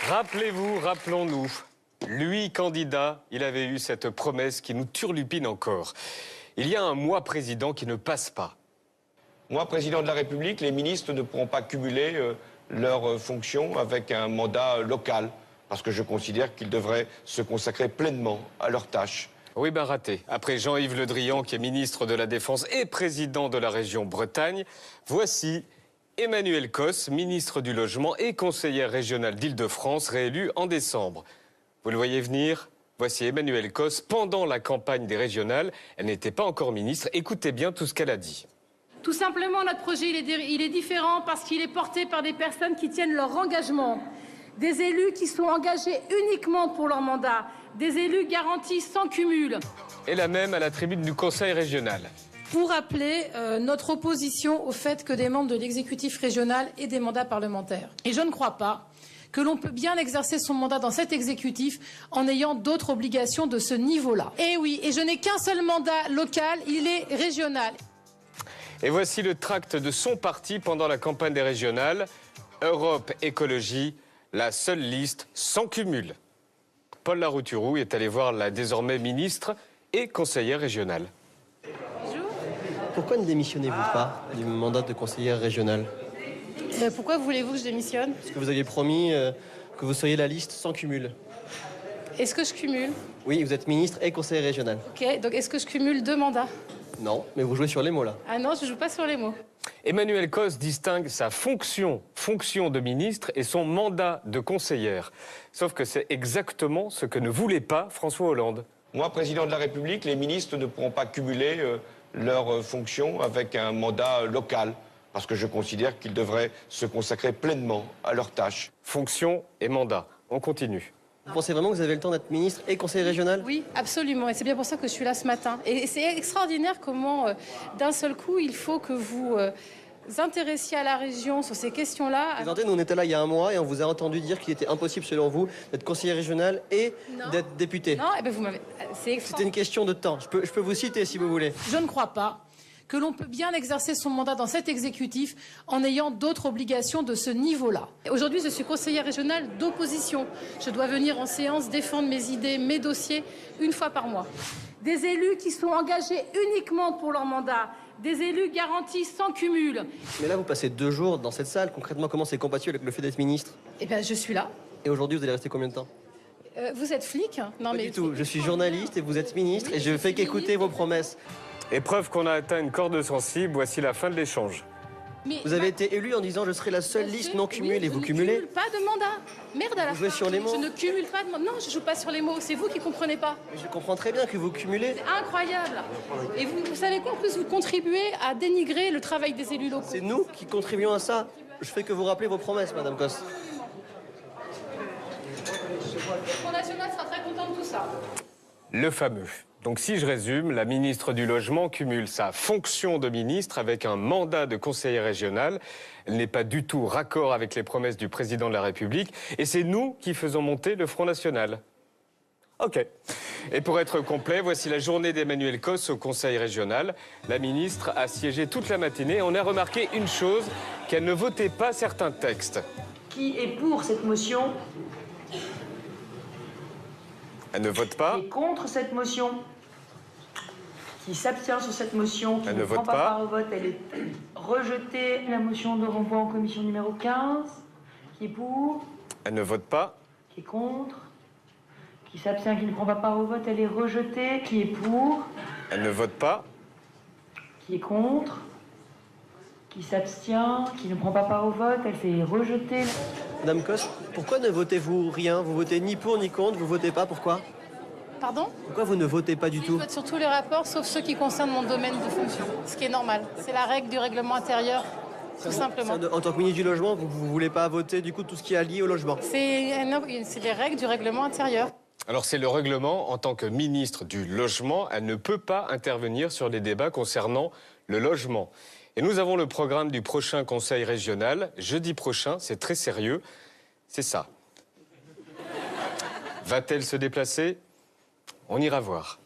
Rappelez-vous, rappelons-nous, lui, candidat, il avait eu cette promesse qui nous turlupine encore. Il y a un mois président qui ne passe pas. Moi, président de la République, les ministres ne pourront pas cumuler leurs fonctions avec un mandat local, parce que je considère qu'ils devraient se consacrer pleinement à leurs tâches. Oui, ben raté. Après Jean-Yves Le Drian, qui est ministre de la Défense et président de la région Bretagne, voici Emmanuelle Cos, ministre du Logement et conseillère régionale d'Île-de-France, réélue en décembre. Vous le voyez venir? Voici Emmanuelle Cos pendant la campagne des régionales. Elle n'était pas encore ministre. Écoutez bien tout ce qu'elle a dit. Tout simplement, notre projet, il est différent parce qu'il est porté par des personnes qui tiennent leur engagement, des élus qui sont engagés uniquement pour leur mandat, des élus garantis sans cumul. Et la même à la tribune du Conseil régional. Pour rappeler notre opposition au fait que des membres de l'exécutif régional aient des mandats parlementaires. Et je ne crois pas que l'on peut bien exercer son mandat dans cet exécutif en ayant d'autres obligations de ce niveau-là. Et oui, et je n'ai qu'un seul mandat local, il est régional. Et voici le tract de son parti pendant la campagne des régionales. Europe Écologie, la seule liste sans cumul. Paul Larouturou est allé voir la désormais ministre et conseillère régionale. Bonjour. Pourquoi ne démissionnez-vous pas du mandat de conseillère régionale? Pourquoi voulez-vous que je démissionne? Parce que vous aviez promis que vous seriez la liste sans cumul. Est-ce que je cumule? Oui, vous êtes ministre et conseillère régionale. Ok, donc est-ce que je cumule 2 mandats? Non, mais vous jouez sur les mots là. Ah non, je ne joue pas sur les mots. Emmanuelle Cos distingue sa fonction de ministre et son mandat de conseillère. Sauf que c'est exactement ce que ne voulait pas François Hollande. Moi, président de la République, les ministres ne pourront pas cumuler leurs fonctions avec un mandat local, parce que je considère qu'ils devraient se consacrer pleinement à leurs tâches. Fonction et mandat. On continue. Vous pensez vraiment que vous avez le temps d'être ministre et conseiller régional? Oui, absolument. Et c'est bien pour ça que je suis là ce matin. Et c'est extraordinaire comment, d'un seul coup, il faut que vous intéressiez à la région sur ces questions-là. Présidentez, nous on était là il y a un mois et on vous a entendu dire qu'il était impossible selon vous d'être conseiller régional et d'être député. Non, eh ben vous m'avez. C'était une question de temps. Je peux vous citer si vous voulez. Je ne crois pas que l'on peut bien exercer son mandat dans cet exécutif en ayant d'autres obligations de ce niveau-là. Aujourd'hui, je suis conseillère régionale d'opposition. Je dois venir en séance défendre mes idées, mes dossiers, une fois par mois. Des élus qui sont engagés uniquement pour leur mandat, des élus garantis sans cumul. Mais là, vous passez 2 jours dans cette salle. Concrètement, comment c'est compatible avec le fait d'être ministre? Eh bien, je suis là. Et aujourd'hui, vous allez rester combien de temps? Vous êtes flic? Non, Pas du tout. Je suis journaliste et vous êtes ministre et je fais qu'écouter vos promesses. Et preuve qu'on a atteint une corde sensible, voici la fin de l'échange. Vous avez été élu en disant je serai la seule liste non cumulée et vous cumulez. Je ne cumule pas de mandat. Merde à la fin. Vous jouez sur les mots. Je ne cumule pas de mandat. Non, je joue pas sur les mots. C'est vous qui comprenez pas. Je comprends très bien que vous cumulez. C'est incroyable. Et vous savez quoi? En plus, vous contribuez à dénigrer le travail des élus locaux. C'est nous qui contribuons à ça. Je fais que vous rappeler vos promesses, Madame Cos. Le Front National sera très content de tout ça. Le fameux. Donc si je résume, la ministre du Logement cumule sa fonction de ministre avec un mandat de conseillère régionale. Elle n'est pas du tout raccord avec les promesses du président de la République. Et c'est nous qui faisons monter le Front National. OK. Et pour être complet, voici la journée d'Emmanuelle Cos au Conseil régional. La ministre a siégé toute la matinée. On a remarqué une chose, qu'elle ne votait pas certains textes. Qui est pour cette motion? Elle ne vote pas. Qui est contre cette motion? Qui s'abstient sur cette motion? Qui Elle ne ne prend vote pas pas. part au vote? Elle est rejetée. La motion de renvoi en commission numéro 15. Qui est pour? Elle ne vote pas. Qui est contre? Qui s'abstient? Qui ne prend pas part au vote? Elle est rejetée. Qui est pour? Elle ne vote pas. Qui est contre? Qui s'abstient? Qui ne prend pas part au vote? Elle s'est rejetée. Madame Cos, pourquoi ne votez-vous rien? Vous votez ni pour ni contre, vous votez pas, pourquoi? Pardon? Pourquoi vous ne votez pas du Je tout? vote sur tous les rapports, sauf ceux qui concernent mon domaine de fonction. Ce qui est normal. C'est la règle du règlement intérieur, tout simplement. En tant que ministre du Logement, vous ne voulez pas voter du coup tout ce qui est lié au logement? C'est les règles du règlement intérieur. Alors c'est le règlement, en tant que ministre du Logement, elle ne peut pas intervenir sur les débats concernant le logement. Et nous avons le programme du prochain Conseil régional. Jeudi prochain, c'est très sérieux, c'est ça. Va-t-elle se déplacer? On ira voir.